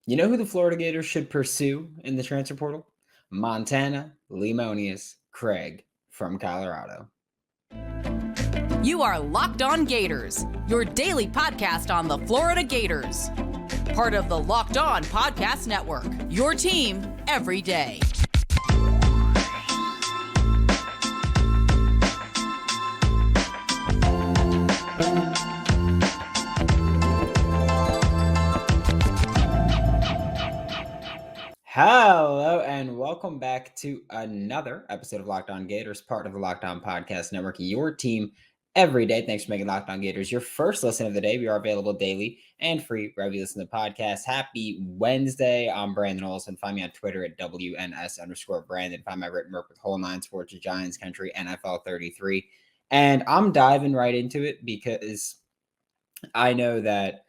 You know who the Florida Gators should pursue in the transfer portal? Montana Lemonious-Craig from Colorado. You are Locked On Gators, your daily podcast on the Florida Gators. Part of the Locked On Podcast Network, your team every day. Hello and welcome back to another episode of Locked On Gators, part of the Locked On Podcast Network, your team every day. Thanks for making Locked On Gators your first listen of the day. We are available daily and free wherever you listen to the podcast. Happy Wednesday. I'm Brandon Olson. Find me on Twitter at WNS_Brandon. Find my written work with Whole Nine Sports, Giants Country, NFL 33. And I'm diving right into it because I know that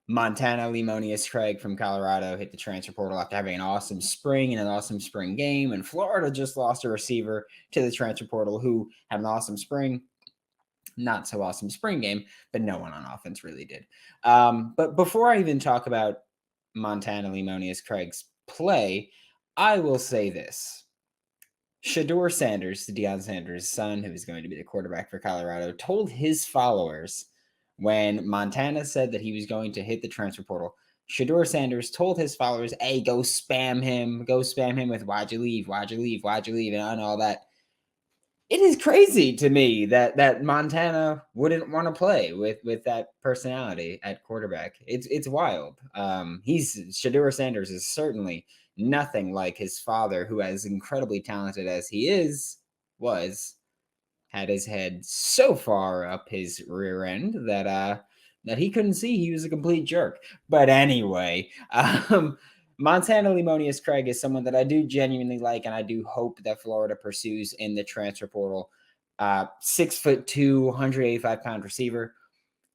Montana Lemonious-Craig from Colorado hit the transfer portal after having an awesome spring and an awesome spring game. And Florida just lost a receiver to the transfer portal who had an awesome spring, not so awesome spring game, but no one on offense really did. But before I even talk about Montana Lemonious-Craig's play, I will say this. Shedeur Sanders, Deion Sanders' son, who is going to be the quarterback for Colorado, told his followers when Montana said that he was going to hit the transfer portal, Shedeur Sanders told his followers, hey, go spam him with why'd you leave, and all that. It is crazy to me that Montana wouldn't want to play with that personality at quarterback. It's wild. Shedeur Sanders is certainly nothing like his father, who, as incredibly talented as he had his head so far up his rear end that he couldn't see he was a complete jerk. But anyway, Montana Lemonious-Craig is someone that I do genuinely like, and I do hope that Florida pursues in the transfer portal. 6'2", 185-pound receiver.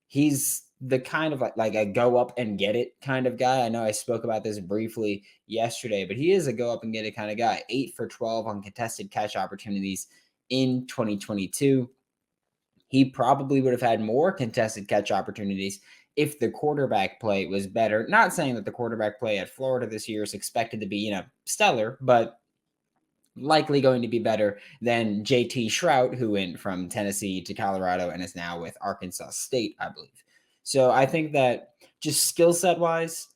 He's the kind of like a go up and get it kind of guy. I know I spoke about this briefly yesterday, but he is a go up and get it kind of guy. 8 for 12 on contested catch opportunities in 2022. He probably would have had more contested catch opportunities if the quarterback play was better. Not saying that the quarterback play at Florida this year is expected to be, stellar, but likely going to be better than JT Shrout, who went from Tennessee to Colorado and is now with Arkansas State, I believe. So I think that just skill set wise,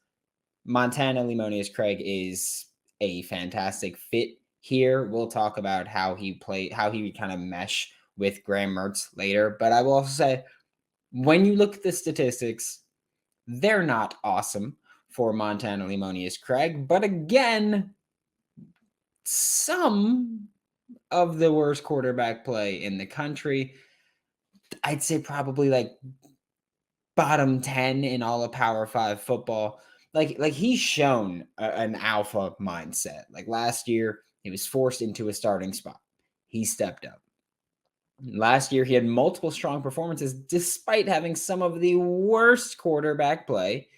Montana Lemonious-Craig is a fantastic fit here. We'll talk about how he kind of mesh with Graham Mertz later. But I will also say, when you look at the statistics, they're not awesome for Montana Lemonious-Craig. But again, some of the worst quarterback play in the country, I'd say probably like bottom 10 in all of Power 5 football. Like he's shown an alpha mindset. Like last year, he was forced into a starting spot. He stepped up. Last year, he had multiple strong performances despite having some of the worst quarterback play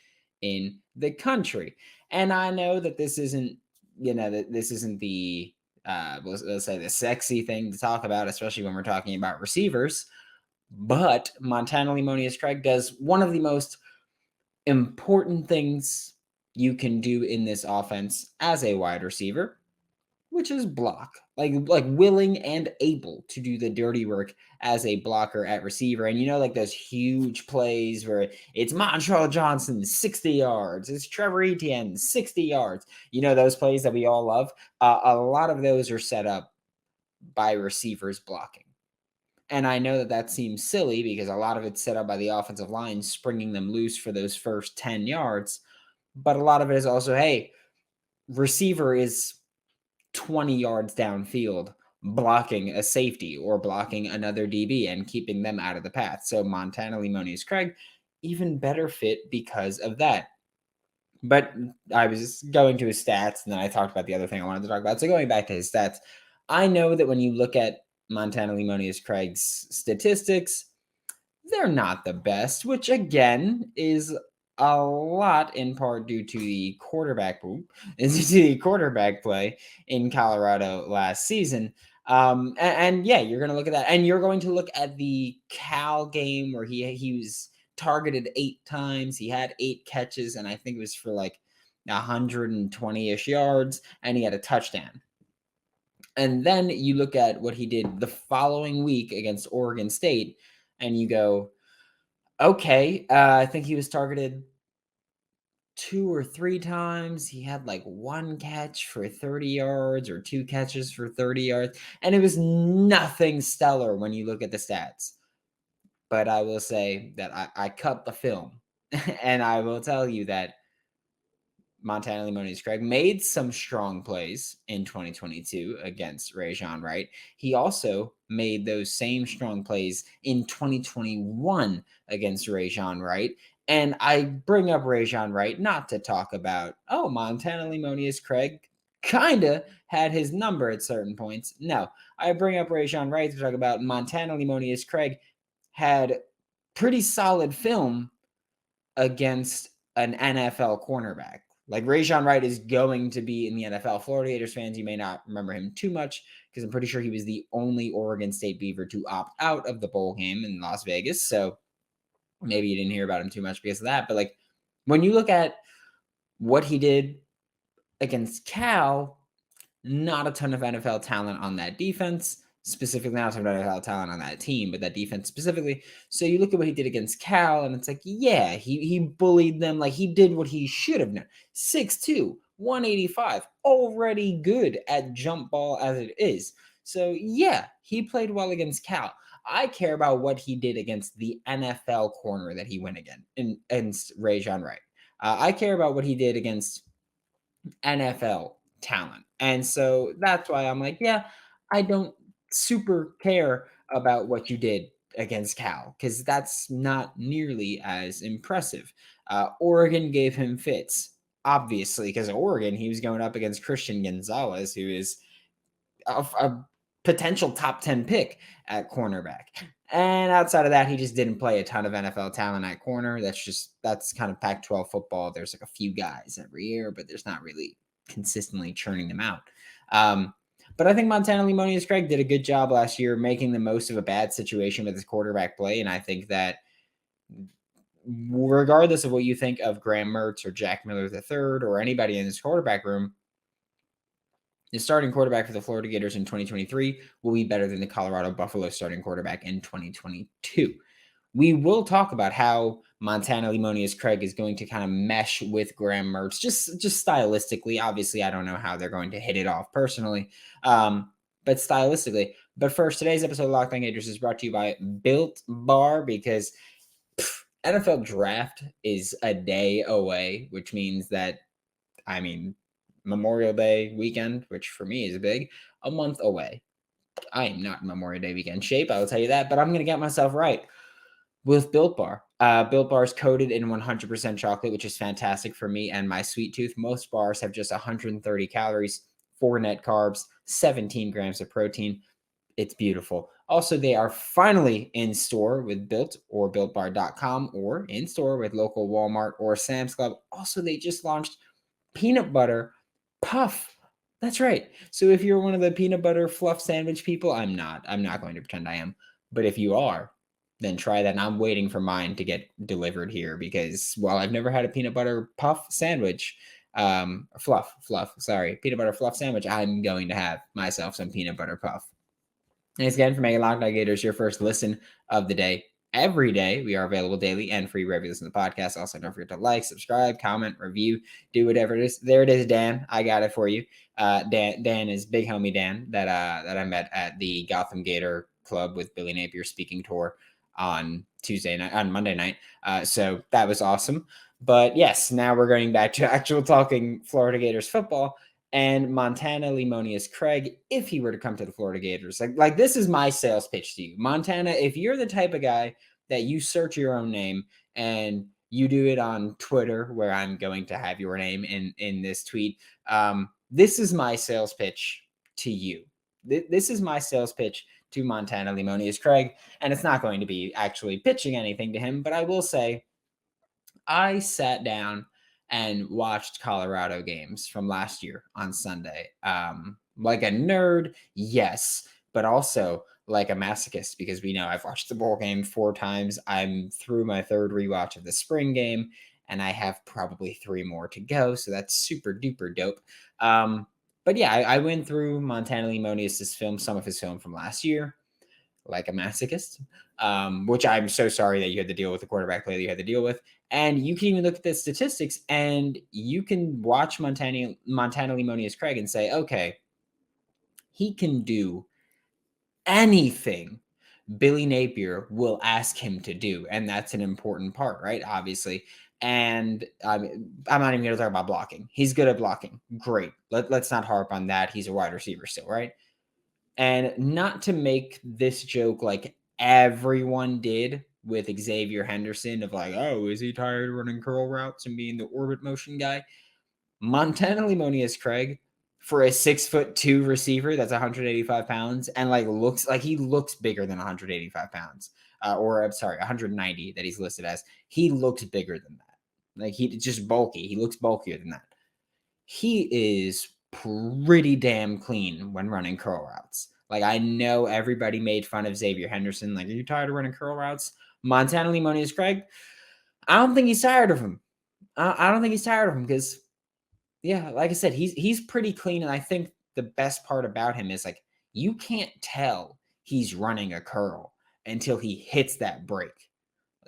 in the country. And I know that this isn't, this isn't the, let's say the sexy thing to talk about, especially when we're talking about receivers. But Montana Lemonious-Craig does one of the most important things you can do in this offense as a wide receiver, which is block. Like willing and able to do the dirty work as a blocker at receiver. And like those huge plays where it's Montrell Johnson 60 yards, it's Trevor Etienne 60 yards. Those plays that we all love. A lot of those are set up by receivers blocking. And I know that seems silly because a lot of it's set up by the offensive line, springing them loose for those first 10 yards. But a lot of it is also, hey, receiver is 20 yards downfield blocking a safety or blocking another DB and keeping them out of the path. So Montana Lemonious-Craig, even better fit because of that. But I was going to his stats, and then I talked about the other thing I wanted to talk about. So going back to his stats, I know that when you look at Montana Lemonious-Craig's statistics, they're not the best, which again is a lot in part due to the quarterback play in Colorado last season. And yeah, you're going to look at that, and you're going to look at the Cal game where he was targeted 8 times. He had 8 catches, and I think it was for like 120-ish yards, and he had a touchdown. And then you look at what he did the following week against Oregon State, and you go, okay, I think he was targeted 2 or 3 times. He had like 1 catch for 30 yards or 2 catches for 30 yards. And it was nothing stellar when you look at the stats. But I will say that I cut the film. And I will tell you that Montana Lemonious-Craig made some strong plays in 2022 against Rajon Wright. He also made those same strong plays in 2021 against Rajon Wright. And I bring up Rajon Wright not to talk about, oh, Montana Lemonious-Craig kind of had his number at certain points. No, I bring up Rajon Wright to talk about Montana Lemonious-Craig had pretty solid film against an NFL cornerback. Like Rajon Wright is going to be in the NFL. Florida Gators fans, you may not remember him too much because I'm pretty sure he was the only Oregon State Beaver to opt out of the bowl game in Las Vegas. So maybe you didn't hear about him too much because of that. But like when you look at what he did against Cal, not a ton of NFL talent on that defense. Specifically, not a ton of NFL talent on that team, but that defense specifically. So you look at what he did against Cal, and it's like, yeah, he bullied them. Like he did what he should have done. 6'2", 185, already good at jump ball as it is. So yeah, he played well against Cal. I care about what he did against the NFL corner that he went against Rajon Wright. I care about what he did against NFL talent. And so that's why I'm like, yeah, I don't super care about what you did against Cal because that's not nearly as impressive. Oregon gave him fits, obviously, because Oregon, he was going up against Christian Gonzalez, who is a potential top 10 pick at cornerback. And outside of that, he just didn't play a ton of NFL talent at corner. That's kind of Pac-12 football. There's like a few guys every year, but there's not really consistently churning them out. But I think Montana Lemonious-Craig did a good job last year making the most of a bad situation with his quarterback play. And I think that regardless of what you think of Graham Mertz or Jack Miller III or anybody in this quarterback room, the starting quarterback for the Florida Gators in 2023 will be better than the Colorado Buffalo starting quarterback in 2022. We will talk about how Montana Lemonious-Craig is going to kind of mesh with Graham Mertz, just stylistically. Obviously, I don't know how they're going to hit it off personally, but stylistically. But first, today's episode of Locked On Gators is brought to you by Built Bar because NFL draft is a day away, which means that, Memorial Day weekend, which for me is big, a month away. I am not in Memorial Day weekend shape, I will tell you that, but I'm going to get myself right with Built Bar. Built Bar is coated in 100% chocolate, which is fantastic for me and my sweet tooth. Most bars have just 130 calories, 4 net carbs, 17 grams of protein. It's beautiful. Also, they are finally in store with Built or BuiltBar.com or in store with local Walmart or Sam's Club. Also, they just launched peanut butter puff. That's right. So if you're one of the peanut butter fluff sandwich people, I'm not going to pretend I am. But if you are, then try that. And I'm waiting for mine to get delivered here because while I've never had a peanut butter puff sandwich, peanut butter fluff sandwich, I'm going to have myself some peanut butter puff. Thanks again for making Locked On Gators your first listen of the day. Every day, we are available daily and free wherever you listen to the podcast. Also, don't forget to like, subscribe, comment, review, do whatever it is. There it is, Dan. I got it for you. Dan is big homie Dan that I met at the Gotham Gator Club with Billy Napier speaking tour on Monday night. So that was awesome. But yes, now we're going back to actual talking Florida Gators football. And Montana Lemonious-Craig, if he were to come to the Florida Gators, like this is my sales pitch to you. Montana, if you're the type of guy that you search your own name and you do it on Twitter, where I'm going to have your name in this tweet, this is my sales pitch to you. This is my sales pitch to Montana Lemonious-Craig, and it's not going to be actually pitching anything to him, but I will say I sat down and watched Colorado games from last year on Sunday. Like a nerd, yes, but also like a masochist because we know I've watched the bowl game 4 times. I'm through my 3rd rewatch of the spring game, and I have probably 3 more to go, so that's super duper dope. But yeah, I went through Montana Lemonious' film, some of his film from last year, like a masochist, which I'm so sorry that you had to deal with the quarterback play that you had to deal with. And you can even look at the statistics, and you can watch Montana Lemonious-Craig and say, okay, he can do anything Billy Napier will ask him to do. And that's an important part, right? Obviously. And I'm not even going to talk about blocking. He's good at blocking. Great. Let's not harp on that. He's a wide receiver still, right? And not to make this joke like everyone did with Xzavier Henderson of like, oh, is he tired of running curl routes and being the orbit motion guy? Montana Lemonious-Craig, for a 6'2" receiver that's 185 pounds and like he looks bigger than 185 pounds, or I'm sorry, 190 that he's listed as. He looks bigger than that. Like he's just bulky. He looks bulkier than that. He is pretty damn clean when running curl routes. Like I know everybody made fun of Xzavier Henderson. Like, are you tired of running curl routes? Montana Lemonious-Craig, I don't think he's tired of him. I don't think he's tired of him because, yeah, like I said, he's pretty clean, and I think the best part about him is like you can't tell he's running a curl until he hits that break.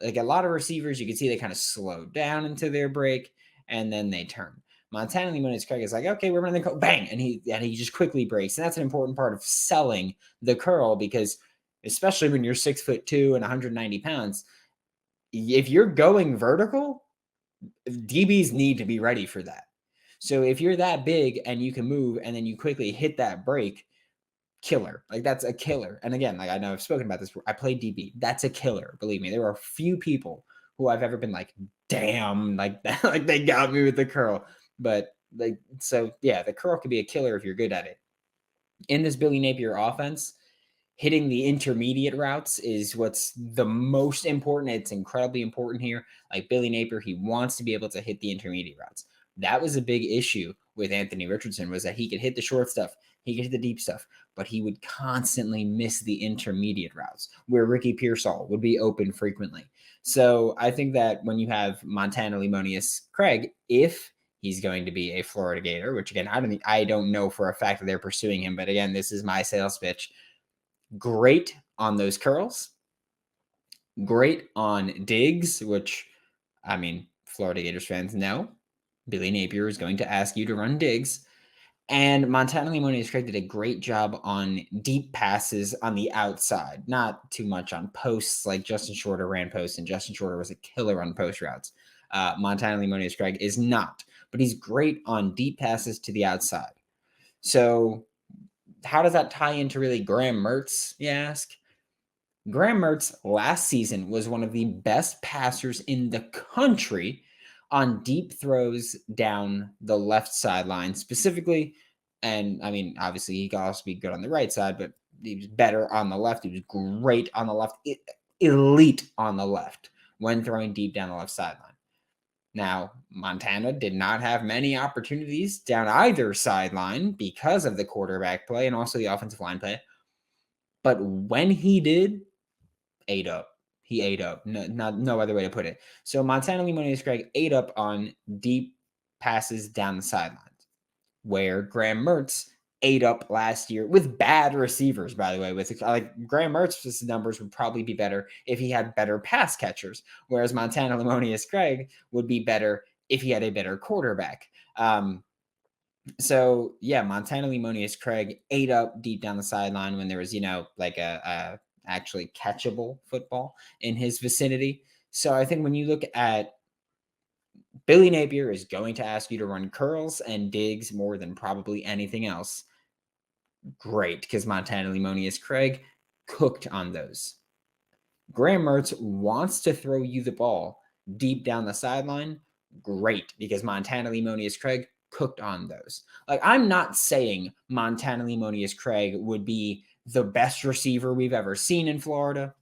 Like a lot of receivers, you can see they kind of slow down into their break and then they turn. Montana Lemonious-Craig is like, okay, we're running the curl, bang, and he just quickly breaks, and that's an important part of selling the curl because, especially when you're 6'2" and 190 pounds, if you're going vertical, DBs need to be ready for that. So if you're that big and you can move and then you quickly hit that break, killer. Like that's a killer. And again, like I know I've spoken about this. I played DB. That's a killer. Believe me, there are few people who I've ever been like, damn, like that, like they got me with the curl. But like, so yeah, the curl could be a killer if you're good at it. In this Billy Napier offense, hitting the intermediate routes is what's the most important. It's incredibly important here. Like Billy Napier, he wants to be able to hit the intermediate routes. That was a big issue with Anthony Richardson, was that he could hit the short stuff, he could hit the deep stuff, but he would constantly miss the intermediate routes where Ricky Pearsall would be open frequently. So I think that when you have Montana Lemonious-Craig, if he's going to be a Florida Gator, which again, I don't know for a fact that they're pursuing him, but again, this is my sales pitch. Great on those curls, great on digs, which, I mean, Florida Gators fans know Billy Napier is going to ask you to run digs. And Montana Lemonious-Craig did a great job on deep passes on the outside, not too much on posts like Justin Shorter ran posts, and Justin Shorter was a killer on post routes. Montana Lemonious-Craig is not, but he's great on deep passes to the outside. So how does that tie into really Graham Mertz, you ask? Graham Mertz last season was one of the best passers in the country on deep throws down the left sideline specifically. And I mean, obviously, he could also be good on the right side, but he was better on the left. He was great on the left, elite on the left when throwing deep down the left sideline. Now, Montana did not have many opportunities down either sideline because of the quarterback play and also the offensive line play. But when he did, ate up. He ate up. No other way to put it. So Montana Lemonious-Craig ate up on deep passes down the sidelines, where Graham Mertz ate up last year with bad receivers, by the way. With like Graham Mertz's numbers would probably be better if he had better pass catchers, whereas Montana Lemonious-Craig would be better if he had a better quarterback. So yeah, Montana Lemonious-Craig ate up deep down the sideline when there was, like a actually catchable football in his vicinity. So I think when you look at Billy Napier is going to ask you to run curls and digs more than probably anything else. Great, because Montana Lemonious-Craig cooked on those. Graham Mertz wants to throw you the ball deep down the sideline. Great, because Montana Lemonious-Craig cooked on those. Like, I'm not saying Montana Lemonious-Craig would be the best receiver we've ever seen in Florida.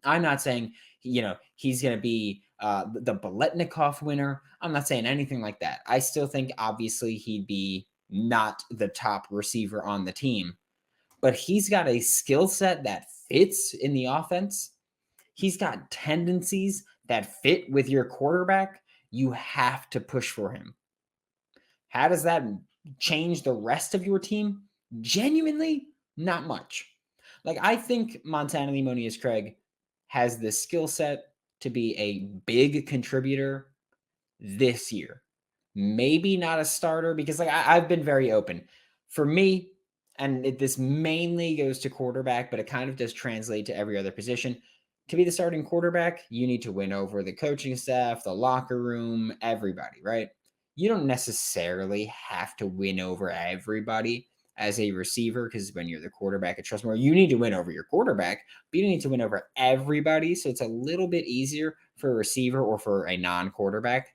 I'm not saying, he's going to be the Biletnikoff winner. I'm not saying anything like that. I still think, obviously, he'd be not the top receiver on the team. But he's got a skill set that fits in the offense. He's got tendencies that fit with your quarterback. you have to push for him. How does that change the rest of your team? Genuinely, not much. Like, I think Montana Lemonious-Craig has the skill set to be a big contributor this year. Maybe not a starter because, like, I've been very open. For me, and this mainly goes to quarterback, but it kind of does translate to every other position. To be the starting quarterback, you need to win over the coaching staff, the locker room, everybody, right? You don't necessarily have to win over everybody as a receiver because when you're the quarterback at Trustmore, you need to win over your quarterback, but you need to win over everybody. So it's a little bit easier for a receiver or for a non-quarterback,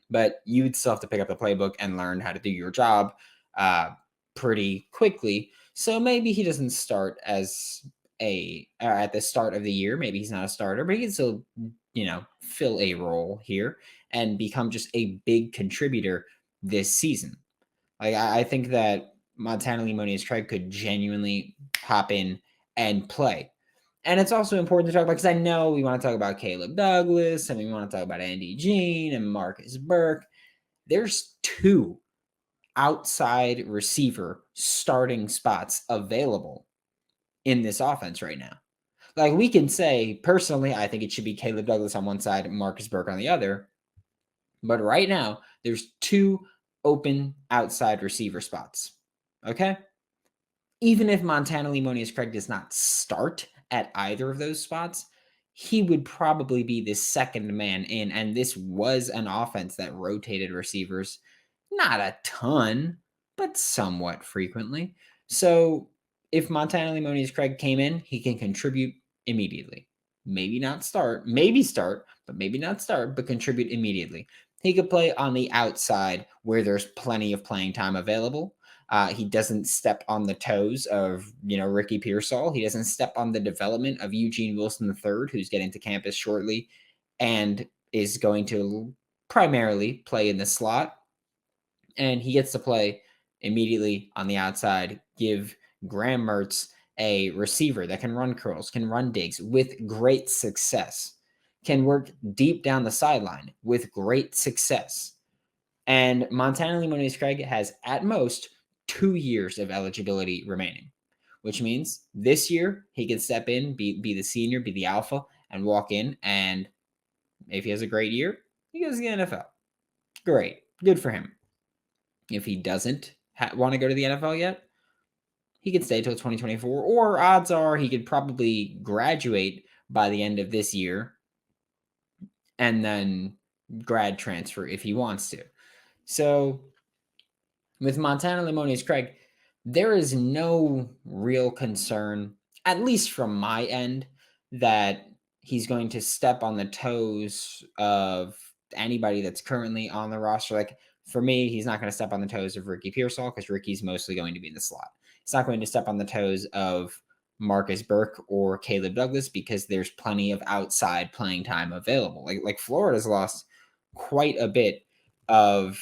but you would still have to pick up the playbook and learn how to do your job pretty quickly. So maybe he doesn't start as at the start of the year. Maybe he's not a starter, but he can still, fill a role here and become just a big contributor this season. Like, I think that Montana Lemonious-Craig could genuinely hop in and play. And it's also important to talk about, because I know we want to talk about Caleb Douglas and we want to talk about Andy Jean and Marcus Burke. There's 2 outside receiver starting spots available in this offense right now. Like, we can say, personally, I think it should be Caleb Douglas on one side and Marcus Burke on the other. But right now, there's 2 open outside receiver spots. Okay? Even if Montana Lemonious-Craig does not start at either of those spots, he would probably be the second man in. And this was an offense that rotated receivers, not a ton, but somewhat frequently. So if Montana Lemonious-Craig came in, he can contribute immediately. Maybe not start, but maybe not start, but contribute immediately. He could play on the outside where there's plenty of playing time available. He doesn't step on the toes of, Ricky Pearsall. He doesn't step on the development of Eugene Wilson III, who's getting to campus shortly and is going to primarily play in the slot. And he gets to play immediately on the outside, give Graham Mertz a receiver that can run curls, can run digs with great success, can work deep down the sideline with great success. And Montana Lemonious-Craig has at most 2 years of eligibility remaining, which means this year he can step in, be the senior, be the alpha, and walk in. And if he has a great year, he goes to the NFL. Great. Good for him. If he doesn't want to go to the NFL yet, he could stay till 2024, or odds are he could probably graduate by the end of this year and then grad transfer if he wants to. So with Montana Lemonious-Craig, there is no real concern, at least from my end, that he's going to step on the toes of anybody that's currently on the roster. Like, for me, he's not going to step on the toes of Ricky Pearsall because Ricky's mostly going to be in the slot. He's not going to step on the toes of Marcus Burke or Caleb Douglas because there's plenty of outside playing time available. Like Florida's lost quite a bit of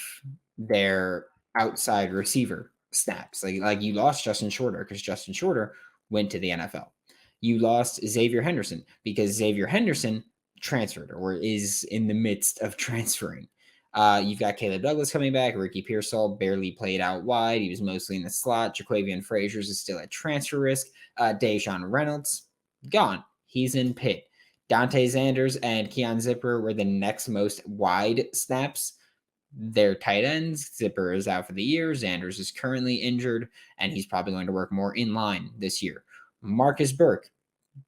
their outside receiver snaps. Like you lost Justin Shorter because Justin Shorter went to the NFL. You lost Xzavier Henderson because Xzavier Henderson transferred or is in the midst of transferring. You've got Caleb Douglas coming back. Ricky Pearsall barely played out wide. He was mostly in the slot. Jaquavian Fraziers is still at transfer risk. Dejon Reynolds, gone. He's in Pitt. Dante Zanders and Keon Zipper were the next most wide snaps. They're tight ends. Zipper is out for the year. Zanders is currently injured, and he's probably going to work more in line this year. Marcus Burke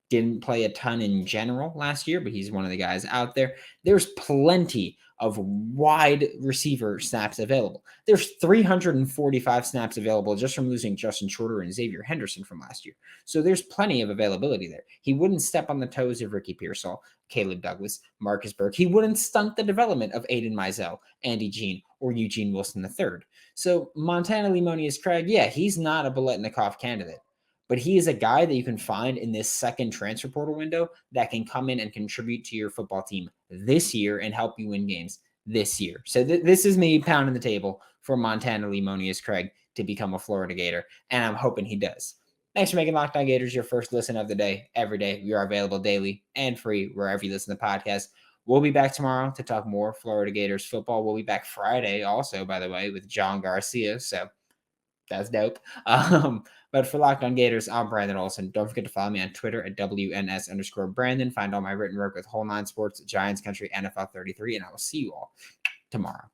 didn't play a ton in general last year, but he's one of the guys out there. There's plenty of wide receiver snaps available. There's 345 snaps available just from losing Justin Shorter and Xzavier Henderson from last year. So there's plenty of availability there. He wouldn't step on the toes of Ricky Pearsall, Caleb Douglas, Marcus Burke. He wouldn't stunt the development of Aiden Mizell, Andy Jean, or Eugene Wilson III. So Montana Lemonious-Craig, yeah, he's not a Biletnikoff candidate, but he is a guy that you can find in this second transfer portal window that can come in and contribute to your football team this year and help you win games this year. So this is me pounding the table for Montana Lemonious-Craig to become a Florida Gator, and I'm hoping he does. Thanks for making Locked On Gators your first listen of the day. Every day, we are available daily and free wherever you listen to podcasts. We'll be back tomorrow to talk more Florida Gators football. We'll be back Friday also, by the way, with John Garcia. So that's dope. But for Locked On Gators, I'm Brandon Olson. Don't forget to follow me on Twitter at WNS_Brandon. Find all my written work with Whole Nine Sports, Giants Country, NFL 33, and I will see you all tomorrow.